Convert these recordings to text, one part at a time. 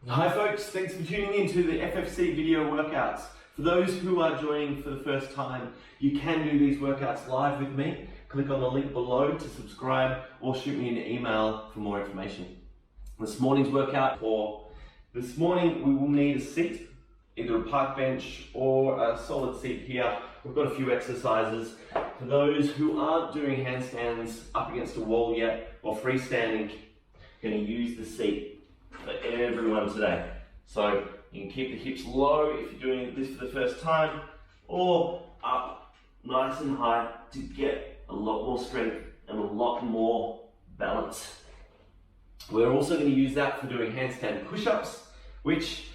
Hi folks, thanks for tuning in to the FFC video workouts. For those who are joining for the first time, you can do these workouts live with me. Click on the link below to subscribe or shoot me an email for more information. This morning's workout, we will need a seat, either a park bench or a solid seat here. We've got a few exercises. For those who aren't doing handstands up against a wall yet or freestanding, I'm going to use the seat for everyone today. So you can keep the hips low if you're doing this for the first time, or up nice and high to get a lot more strength and a lot more balance. We're also going to use that for doing handstand push-ups, which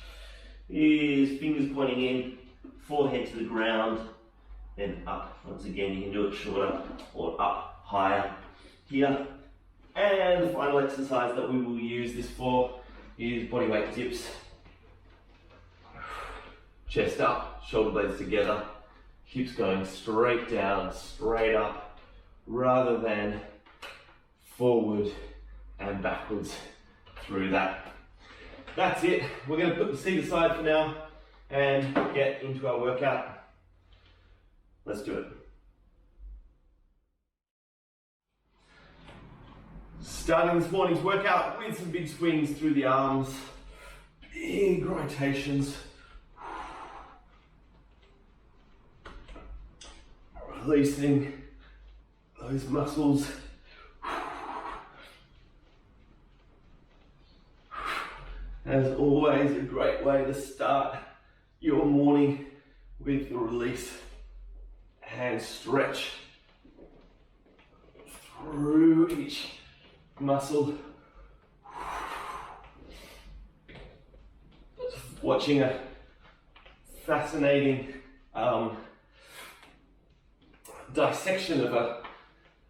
is fingers pointing in, forehead to the ground, then up. Once again, you can do it shorter or up higher here. And the final exercise that we will use this for is bodyweight dips. Chest up, shoulder blades together, hips going straight down, straight up, rather than forward and backwards through that. That's it. We're going to put the seat aside for now and get into our workout. Let's do it. Starting this morning's workout with some big swings through the arms, big rotations. Releasing those muscles. As always, a great way to start your morning with the release and stretch through each muscle. Watching a fascinating dissection of a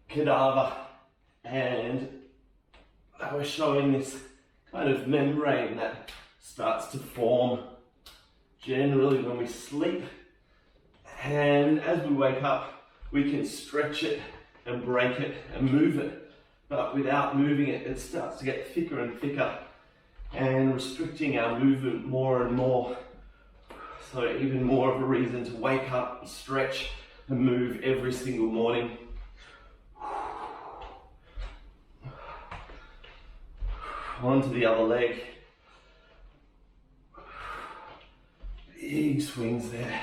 cadaver, and they were showing this kind of membrane that starts to form generally when we sleep, and as we wake up we can stretch it and break it and move it, but without moving it, it starts to get thicker and thicker and restricting our movement more and more. So even more of a reason to wake up, stretch and move every single morning. Onto the other leg. Big swings there.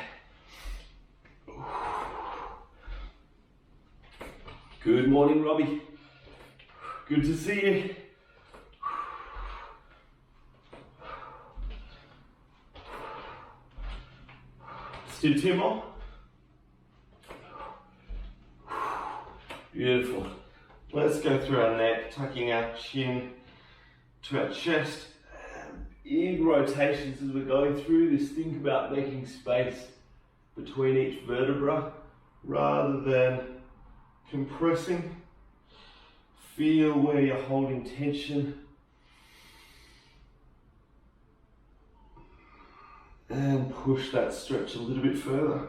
Good morning, Robbie. Good to see you. Let's do two more. Beautiful. Let's go through our neck, tucking our chin to our chest. Big rotations as we're going through this. Think about making space between each vertebra rather than compressing. Feel where you're holding tension. And push that stretch a little bit further.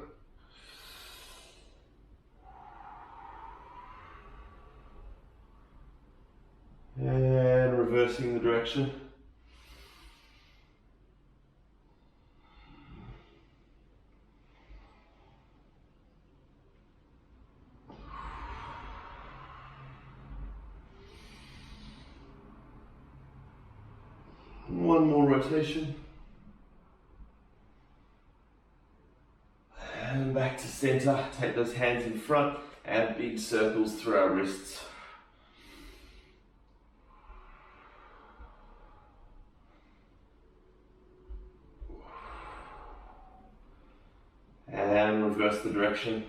And reversing the direction. One more rotation. And back to center. Take those hands in front and big circles through our wrists. And reverse the direction.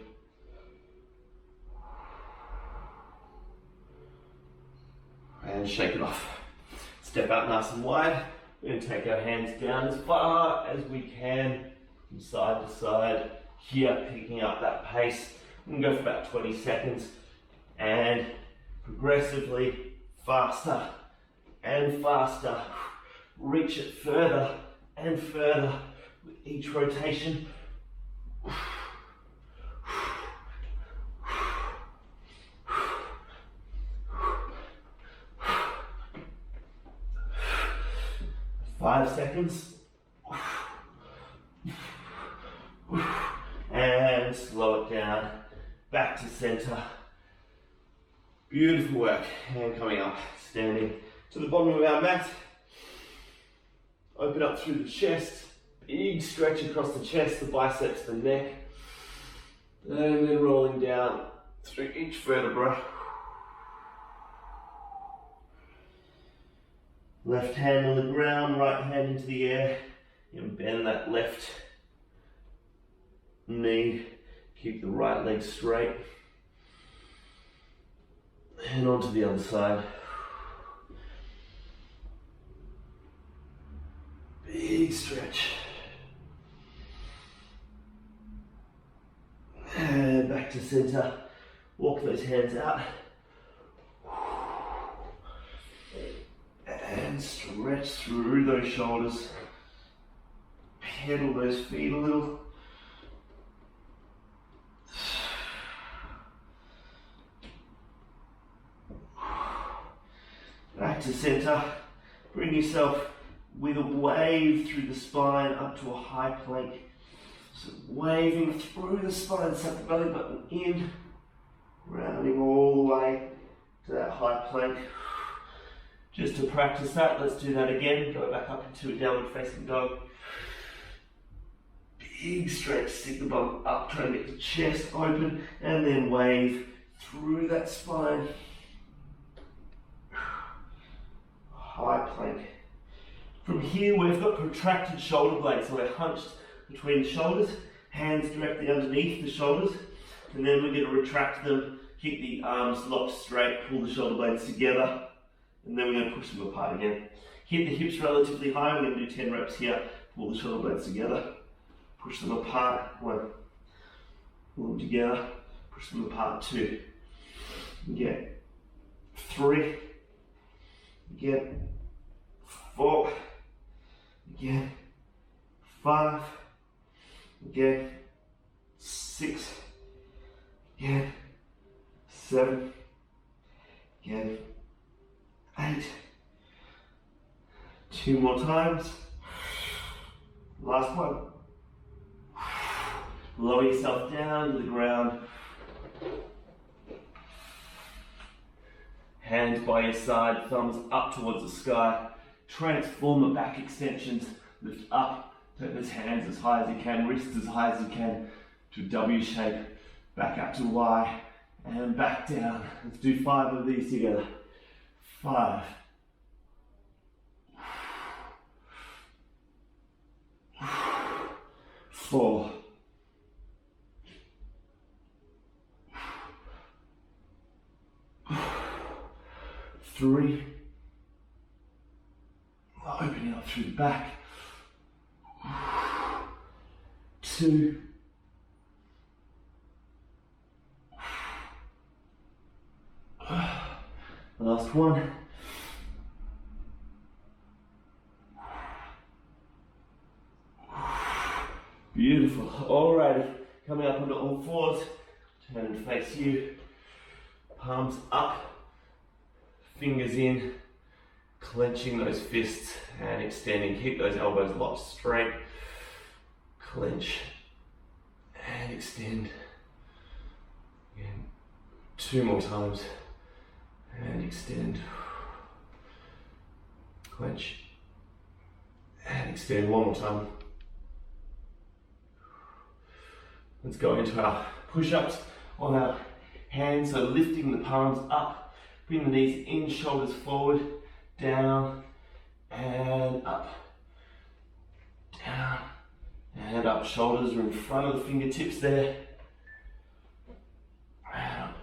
And shake it off. Step out nice and wide. We're going to take our hands down as far as we can from side to side. Here, picking up that pace. We're going to go for about 20 seconds and progressively faster and faster. Reach it further and further with each rotation. 5 seconds. And slow it down, back to center. Beautiful work. And coming up, standing to the bottom of our mat. Open up through the chest, big stretch across the chest, the biceps, the neck. And then rolling down through each vertebra. Left hand on the ground, right hand into the air. And bend that left knee. Keep the right leg straight. And onto the other side. Big stretch. And back to center. Walk those hands out. And stretch through those shoulders. Pedal those feet a little. Back to center. Bring yourself with a wave through the spine up to a high plank. So waving through the spine, suck the belly button in, rounding all the way to that high plank. Just to practice that, let's do that again. Go back up into a downward facing dog. Big stretch, stick the bum up, try and get the chest open, and then wave through that spine. High plank. From here, we've got protracted shoulder blades, so we're hunched between the shoulders, hands directly underneath the shoulders, and then we're going to retract them, keep the arms locked straight, pull the shoulder blades together, and then we're going to push them apart again. Keep the hips relatively high, we're going to do 10 reps here, pull the shoulder blades together, push them apart, 1, pull them together, push them apart, 2, again, 3, again, 4, again, 5, again, 6, again, 7, again, 8, 2 more times, last one. Lower yourself down to the ground. Hands by your side, thumbs up towards the sky. Transform the back extensions, lift up, take those hands as high as you can, wrists as high as you can to W shape, back up to Y, and back down. Let's do 5 of these together. 5. 4. 3. Opening up through the back. 2. 1. Beautiful. Alrighty. Coming up onto all fours. Turn and face you. Palms up. Fingers in. Clenching those fists and extending. Keep those elbows locked straight. Clench and extend. Again. 2 more times. And extend. Clench and extend 1 more time. Let's go into our push-ups on our hands. So lifting the palms up, bring the knees in, shoulders forward, down and up. Down and up. Shoulders are in front of the fingertips there. And up.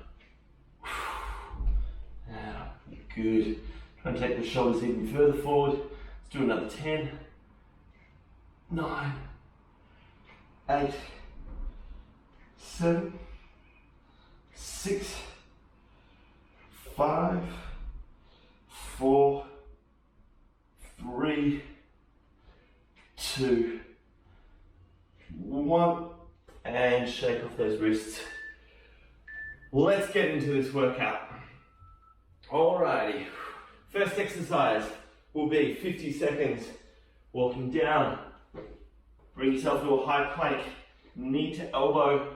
And up. Good. Try and take the shoulders even further forward. Let's do another 10, 9, 8, 7, 6, 5, 4, 3, 2, 1, and shake off those wrists. Let's get into this workout. Alrighty, first exercise will be 50 seconds Walking down, bring yourself to a high plank, knee to elbow,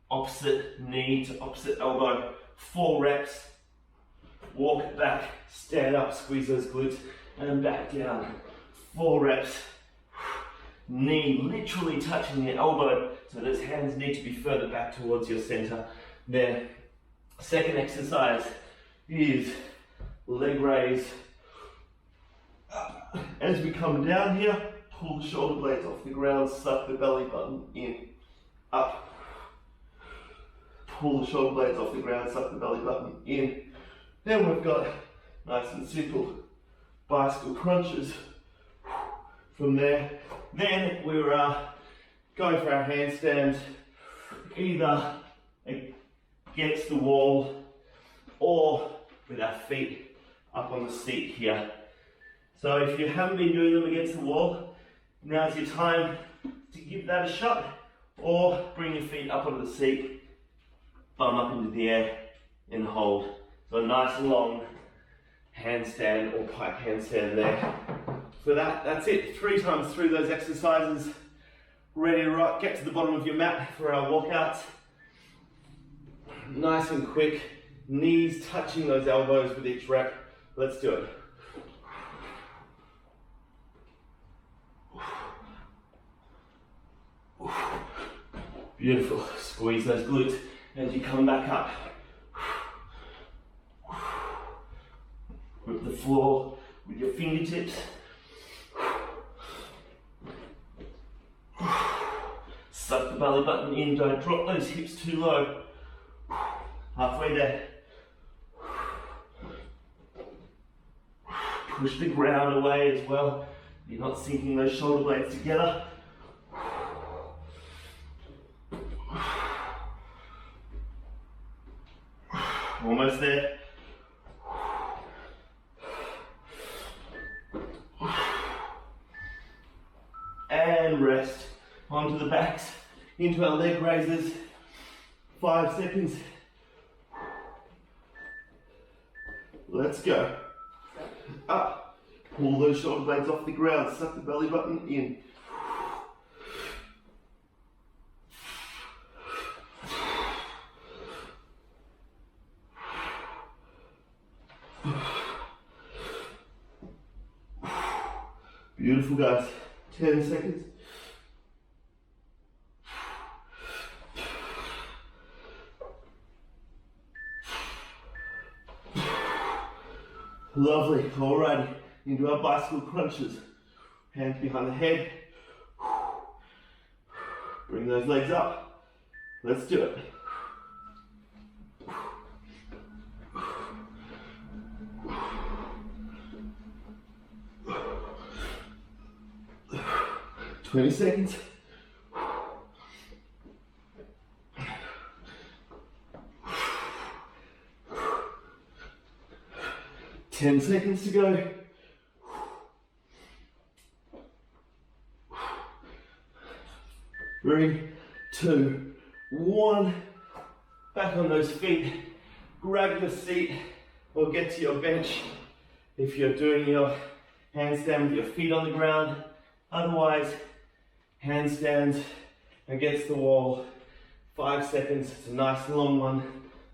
opposite knee to opposite elbow, 4 reps. Walk it back, stand up, squeeze those glutes, and back down. 4 reps. Knee literally touching the elbow, so those hands need to be further back towards your center. There. Second exercise is leg raise. As we come down here, pull the shoulder blades off the ground, suck the belly button in, up. Pull the shoulder blades off the ground, suck the belly button in. Then we've got nice and simple bicycle crunches. From there, then we're going for our handstands, either against the wall or with our feet up on the seat here. So if you haven't been doing them against the wall, now's your time to give that a shot, or bring your feet up onto the seat, bum up into the air and hold. So a nice long handstand or pike handstand there. For that, that's it. 3 times through those exercises. Ready to rock. Get to the bottom of your mat for our walkouts. Nice and quick. Knees touching those elbows with each rep. Let's do it. Beautiful. Squeeze those glutes as you come back up. Grip the floor with your fingertips. Suck the belly button in, don't drop those hips too low. Halfway there. Push the ground away as well. You're not sinking those shoulder blades together. Almost there. And rest. Onto the backs, into our leg raises. 5 seconds. Let's go. Up. Pull those shoulder blades off the ground. Suck the belly button in. Beautiful, guys. 10 seconds. Lovely. Alrighty. Into our bicycle crunches. Hands behind the head. Bring those legs up. Let's do it. Twenty seconds. Ten seconds to go. 3, 2, 1. Back on those feet. Grab your seat or get to your bench if you're doing your handstand with your feet on the ground. Otherwise, handstands against the wall. 5 seconds. It's a nice long one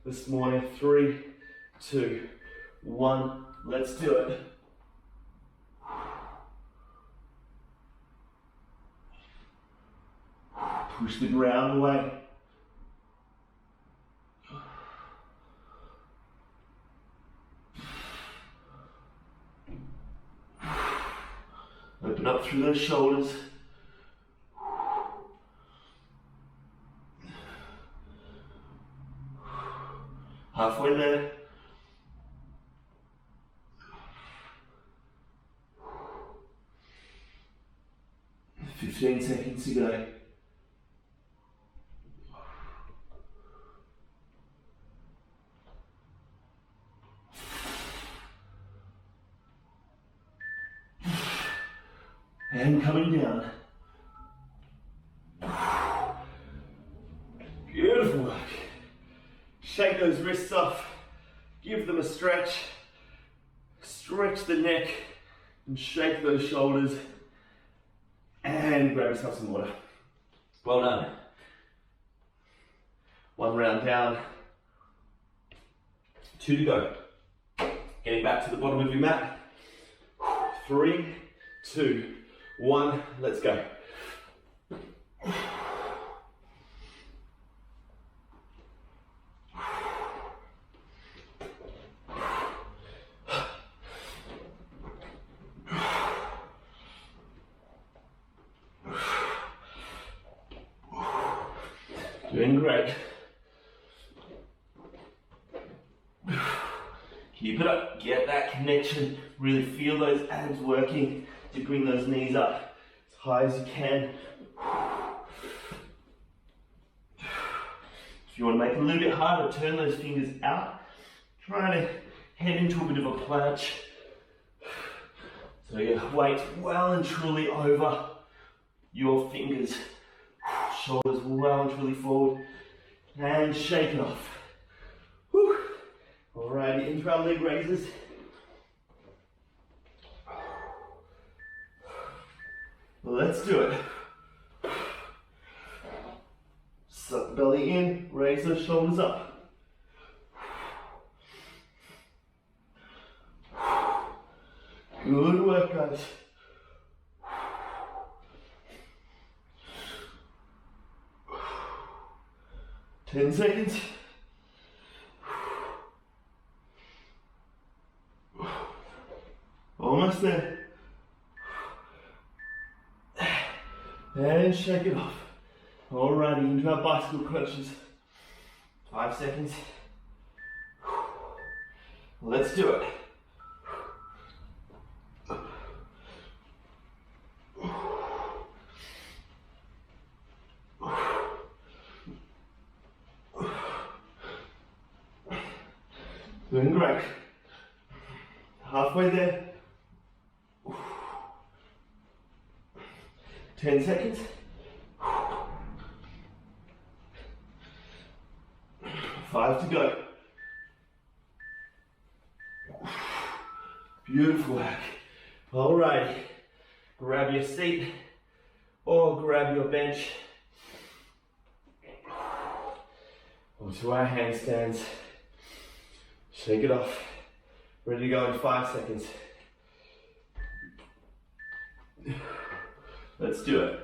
this morning. 3, 2, 1. Let's do it. Push the ground away. Open up through those shoulders. Halfway there. Fifteen seconds to go. And coming down. Beautiful work. Shake those wrists off. Give them a stretch. Stretch the neck and shake those shoulders. And grab yourself some water. Well done. One round down. 2 to go. Getting back to the bottom of your mat. 3, 2, 1, let's go. Doing great. Keep it up, get that connection, really feel those abs working to bring those knees up as high as you can. If you want to make it a little bit harder, turn those fingers out, try to head into a bit of a planche. So your weight well and truly over your fingers, shoulders well and truly forward, and shake it off. Whew. Alrighty, into our leg raises. Let's do it. Suck the belly in, raise those shoulders up. Good work, guys. 10 seconds. Almost there. And shake it off. Alrighty, into our bicycle crunches. 5 seconds. Let's do it. Doing great. Halfway there. 10 seconds. 5 to go. Beautiful work. Alrighty. Grab your seat or grab your bench. Onto our handstands. Shake it off. Ready to go in 5 seconds. Let's do it.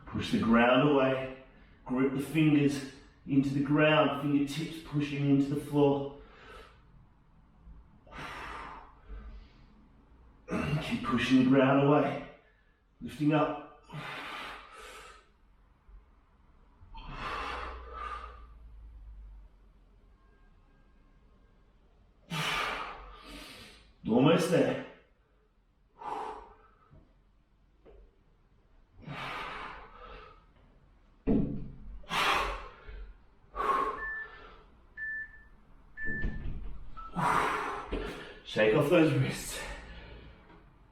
Push the ground away. Grip the fingers into the ground, fingertips pushing into the floor. Keep pushing the ground away. Lifting up. Almost there. Shake off those wrists.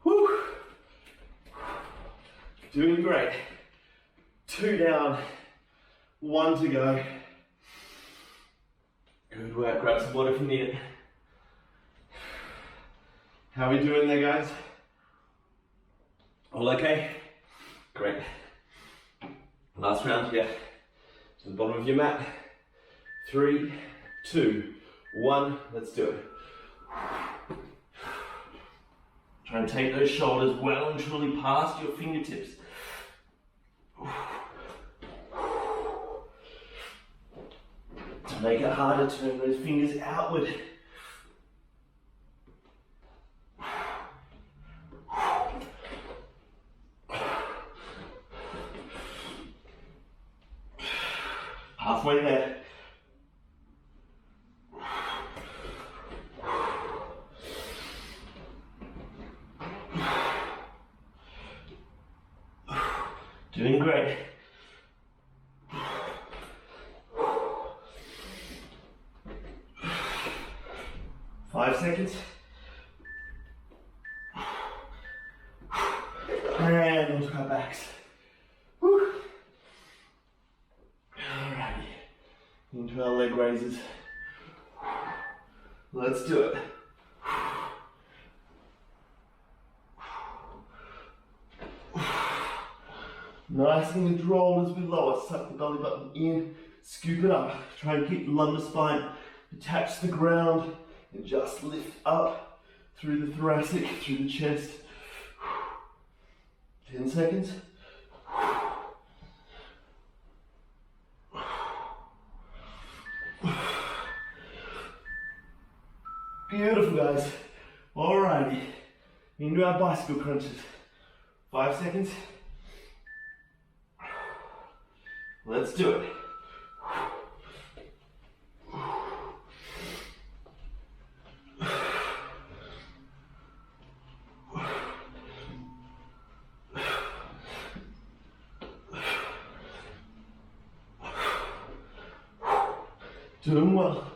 Whew. Doing great. 2 down, 1 to go. Good work. Grab some water if you need it. How are we doing there, guys? All okay? Great. Last round here. To the bottom of your mat. 3, 2, 1. Let's do it. Try and take those shoulders well and truly past your fingertips. To make it harder, turn those fingers outward. Halfway there. Doing great. Five seconds. And onto our backs. Whew. into our leg raises. Let's do it. Nice and controlled as we lower. Suck the belly button in, scoop it up. Try and keep the lumbar spine attached to the ground and just lift up through the thoracic, through the chest. 10 seconds. Beautiful, guys. Alrighty, into our bicycle crunches. 5 seconds. Let's do it. Doing well.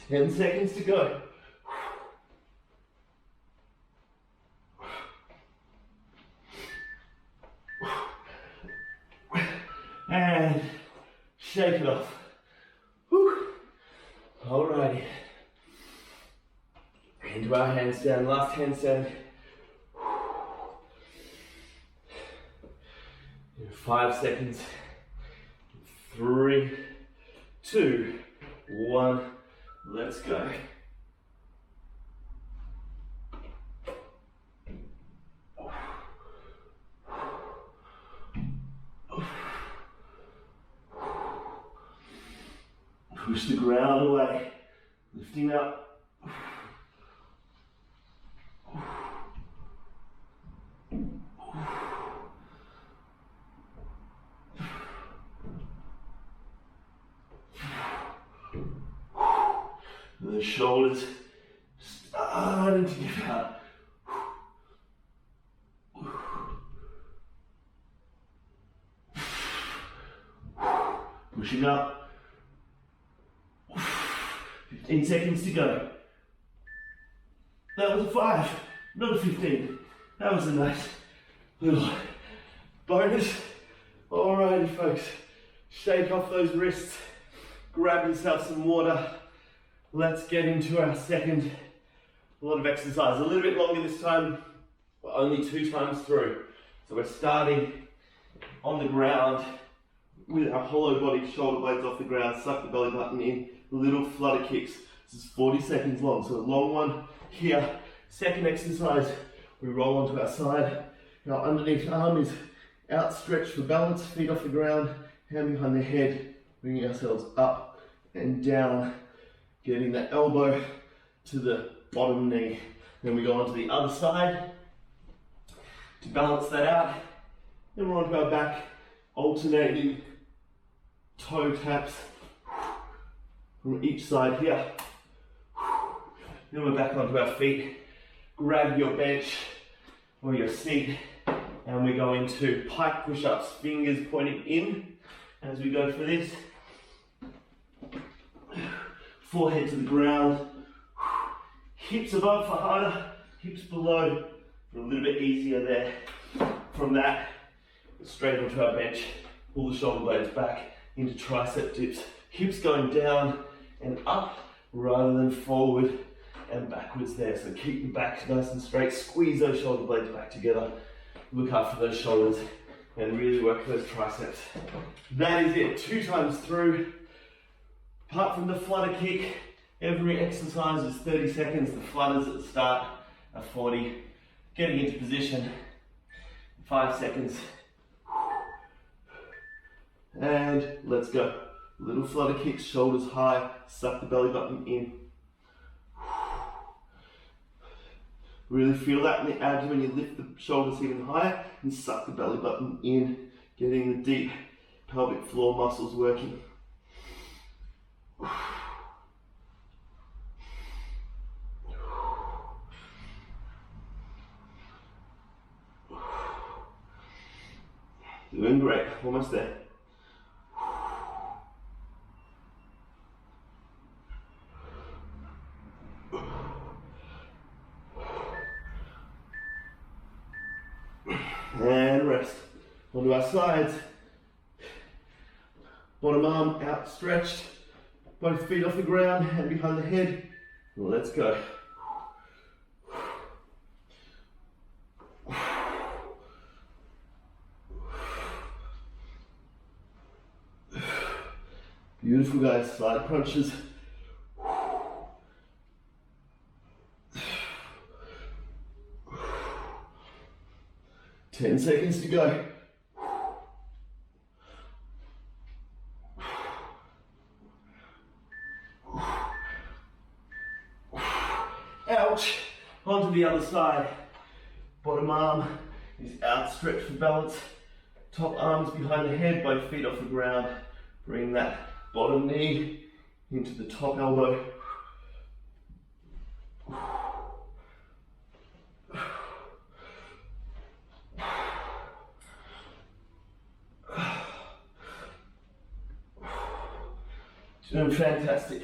10 seconds to go. And shake it off. Whew. Alrighty. Into our handstand, last handstand. 5 seconds. 3, 2, 1. Let's go. Push the ground away, lifting up. The shoulders starting to give out. Pushing up. 15 seconds to go. That was a 5, not a 15. That was a nice little bonus. Alrighty, folks. Shake off those wrists. Grab yourself some water. Let's get into our second lot of exercise. A little bit longer this time, but only 2 times through. So we're starting on the ground with our hollow body, shoulder blades off the ground, suck the belly button in, little flutter kicks. This is 40 seconds long, so a long one here. Second exercise, we roll onto our side. Our underneath arm is outstretched for balance, feet off the ground, hand behind the head, bringing ourselves up and down, getting the elbow to the bottom knee. Then we go onto the other side to balance that out. Then we're onto our back, alternating toe taps from each side here. Then we're back onto our feet. Grab your bench or your seat, and we go into pike push-ups, fingers pointing in as we go for this. Forehead to the ground. Hips above for harder, hips below for a little bit easier there. From that, straight onto our bench. Pull the shoulder blades back into tricep dips. Hips going down and up rather than forward and backwards there. So keep the back nice and straight. Squeeze those shoulder blades back together. Look after those shoulders and really work those triceps. That is it. 2 times through. Apart from the flutter kick, every exercise is 30 seconds. The flutters at the start are 40. Getting into position, 5 seconds. And let's go. Little flutter kicks, shoulders high, suck the belly button in. Really feel that in the abdomen. You lift the shoulders even higher and suck the belly button in, getting the deep pelvic floor muscles working. Doing great, almost there. And rest. Onto our sides. Bottom arm outstretched, both feet off the ground, hand behind the head. Let's go. Beautiful, guys. Side crunches. 10 seconds to go. Ouch. Onto the other side. Bottom arm is outstretched for balance. Top arms behind the head, both feet off the ground. Bring that bottom knee into the top elbow. Doing fantastic.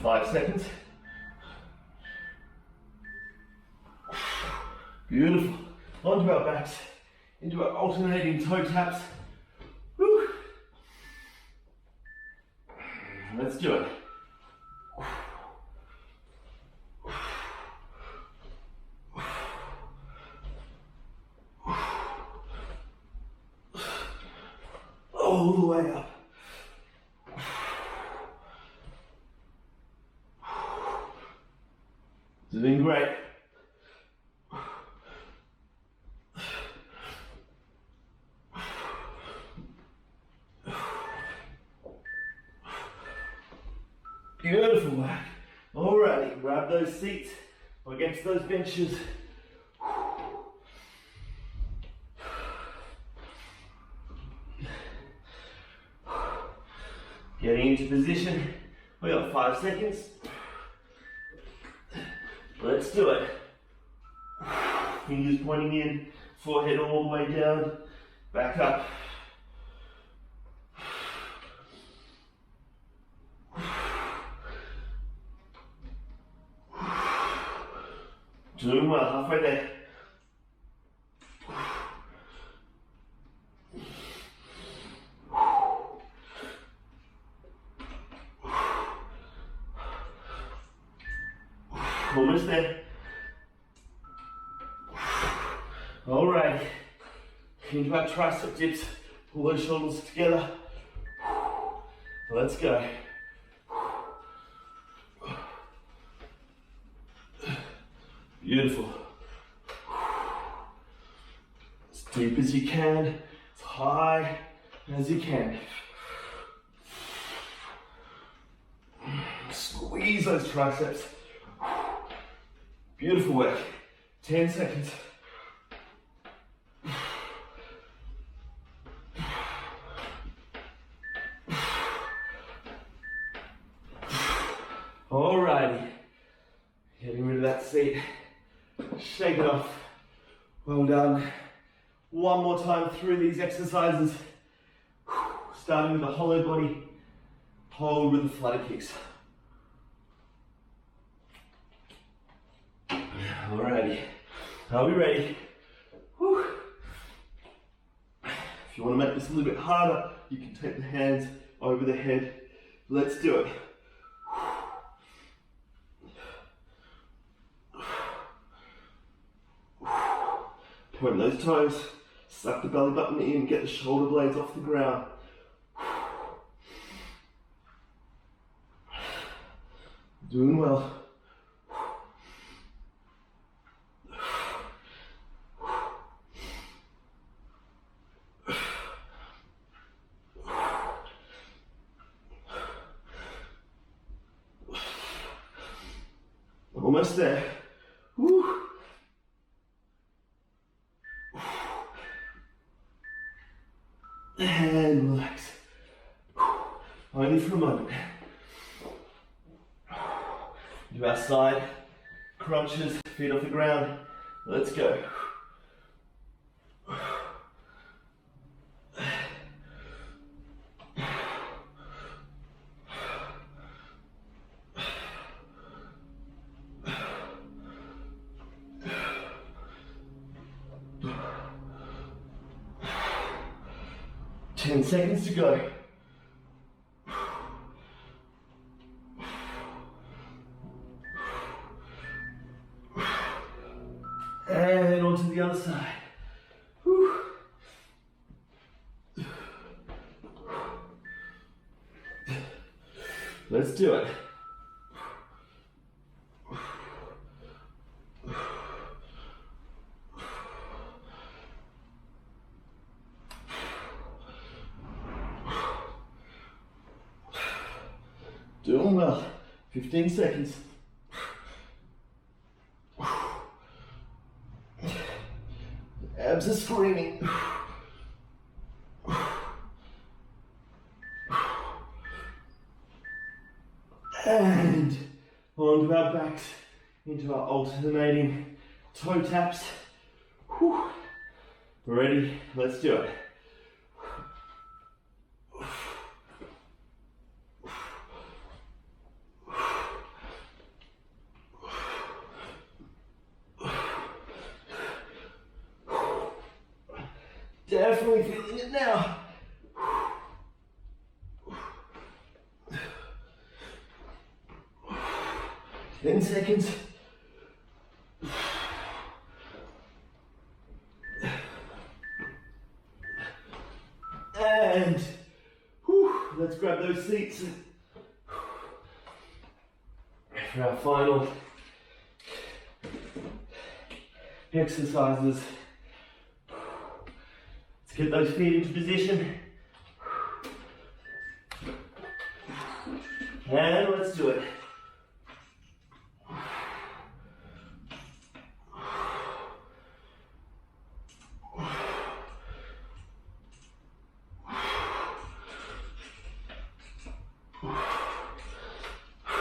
5 seconds. Beautiful. Onto our backs, into our alternating toe taps. Woo. Let's do it. All the way up. Doing great. Beautiful work. Alrighty, grab those seats or against those benches. Getting into position. We got 5 seconds. Let's do it. Fingers pointing in, forehead all the way down, back up. Doing well, halfway there. Almost there. All right. Into our tricep dips. Pull those shoulders together. Let's go. Beautiful. As deep as you can, as high as you can. Squeeze those triceps. Beautiful work. 10 seconds. Alrighty. Getting rid of that seat. Shake it off. Well done. One more time through these exercises. Starting with the hollow body. Hold with the flutter kicks. Alrighty, are we ready? Whew. If you want to make this a little bit harder, you can take the hands over the head. Let's do it. Point those toes, suck the belly button in, get the shoulder blades off the ground. Doing well. Almost there. Woo. And relax. Only for a moment. Do our side crunches, feet off the ground. Let's go. 10 seconds to go. And onto the other side. Whew. Let's do it. Doing well. 15 seconds. Abs are screaming. And onto our backs, into our alternating toe taps. Whew. Ready? Let's do it. Definitely feeling it now. 10 seconds. And let's grab those seats for our final exercises. Let's get those feet into position. And let's do it.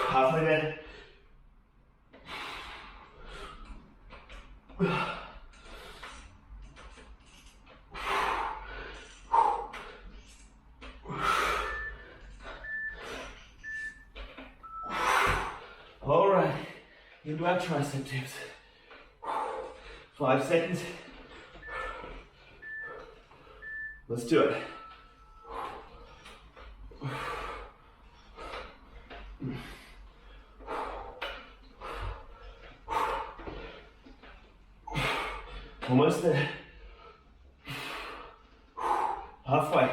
Halfway there. All right, into our tricep dips. 5 seconds. Let's do it. Almost there. Halfway.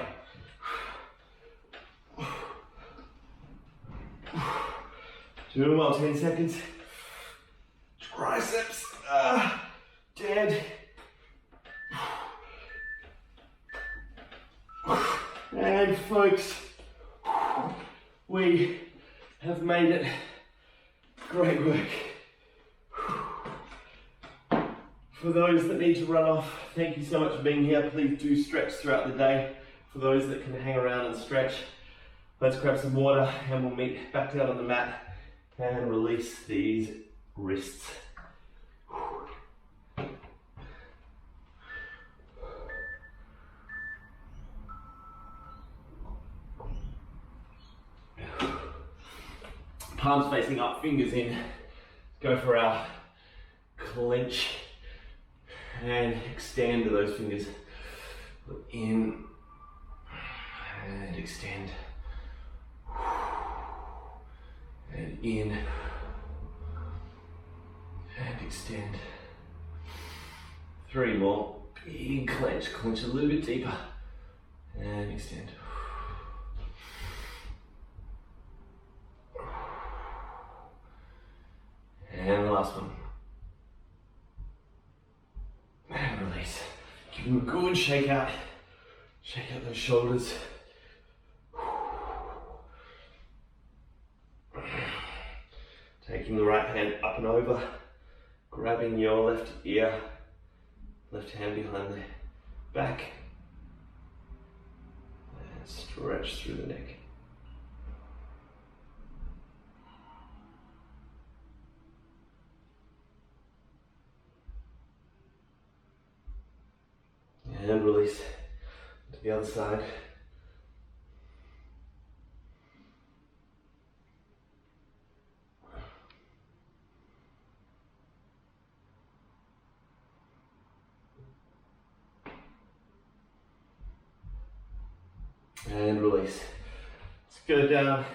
Doing well, 10 seconds. Triceps, dead. And folks, we have made it. Great work. For those that need to run off, thank you so much for being here. Please do stretch throughout the day. For those that can hang around and stretch, let's grab some water and we'll meet back down on the mat and release these wrists. Palms facing up, fingers in. Go for our clench and extend those fingers. Look in and extend. And in and extend. 3 more. Big clench. Clench a little bit deeper and extend. And the last one. And release. Give them a good shake out. Shake out those shoulders. Taking the right hand up and over. Grabbing your left ear. Left hand behind the back. And stretch through the neck. And release to the other side. And release. Let's go down,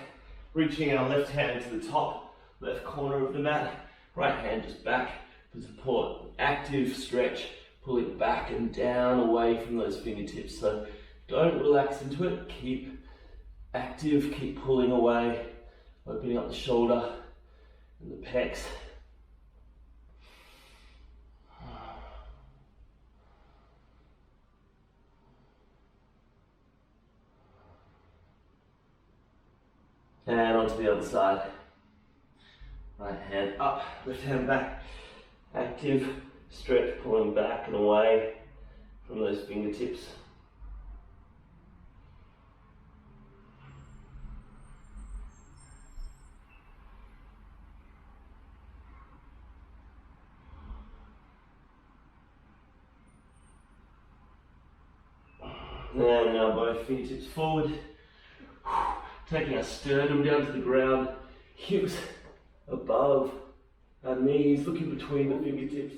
reaching our left hand to the top, left corner of the mat, right hand just back for support. Active stretch, pulling back and down away from those fingertips. So don't relax into it, keep active, keep pulling away, opening up the shoulder and the pecs. And onto the other side. Right hand up, left hand back. Active stretch, pulling back and away from those fingertips. And now both fingertips forward. Taking our sternum down to the ground, hips above our knees, looking between the fingertips.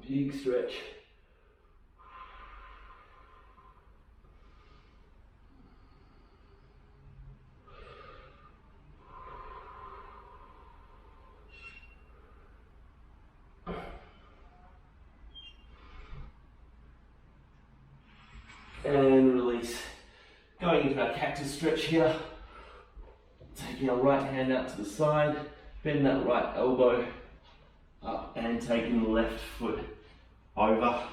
Big stretch. And release. Going into our cactus stretch here. Taking our right hand out to the side, bend that right elbow up and taking the left foot over.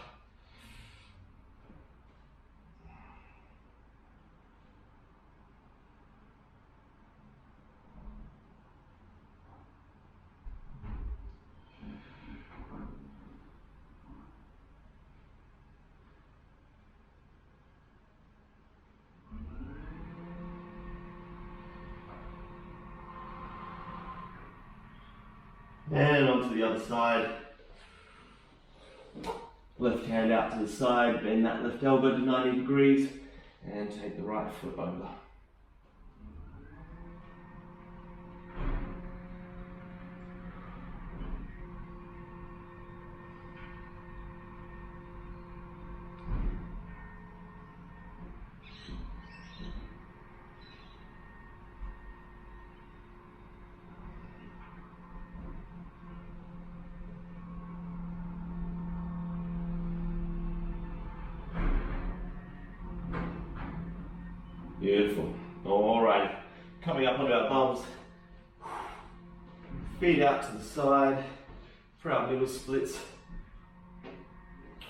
And onto the other side. Left hand out to the side, bend that left elbow to 90 degrees and take the right foot over. Beautiful. Alright, coming up onto our bums. Feet out to the side for our middle splits.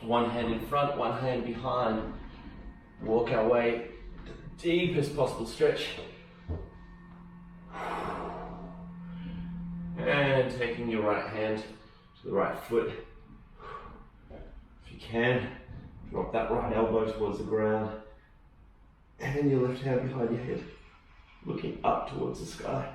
One hand in front, one hand behind. Walk our way to the deepest possible stretch. And taking your right hand to the right foot. If you can, drop that right elbow towards the ground. And your left hand behind your head, looking up towards the sky.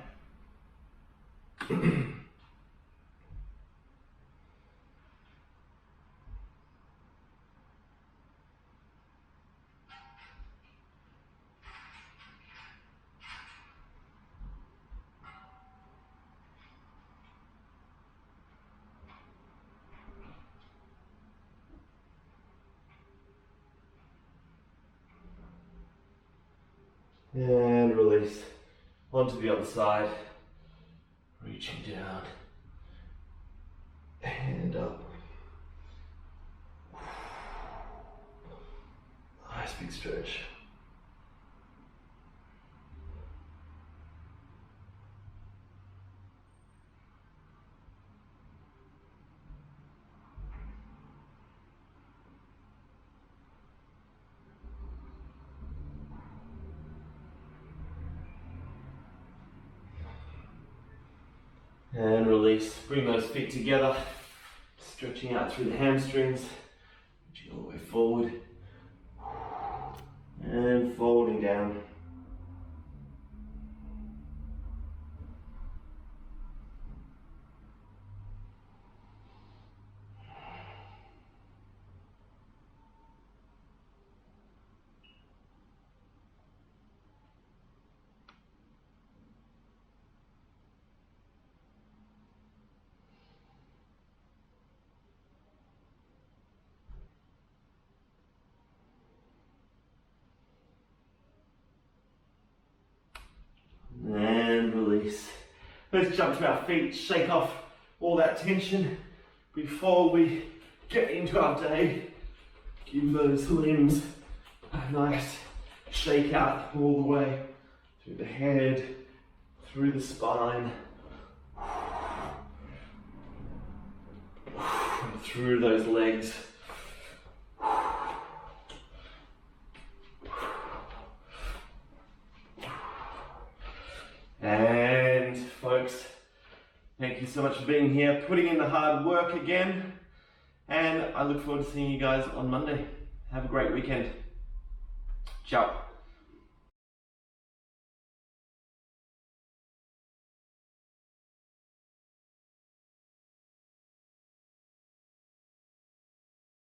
And release. Onto the other side. Reaching down. And up. Nice big stretch. And release. Bring those feet together, stretching out through the hamstrings, reaching all the way forward, and folding down. Let's jump to our feet, shake off all that tension before we get into our day. Give those limbs a nice shake out all the way through the head, through the spine, and through those legs. And folks, thank you so much for being here, putting in the hard work again, and I look forward to seeing you guys on Monday. Have a great weekend. Ciao.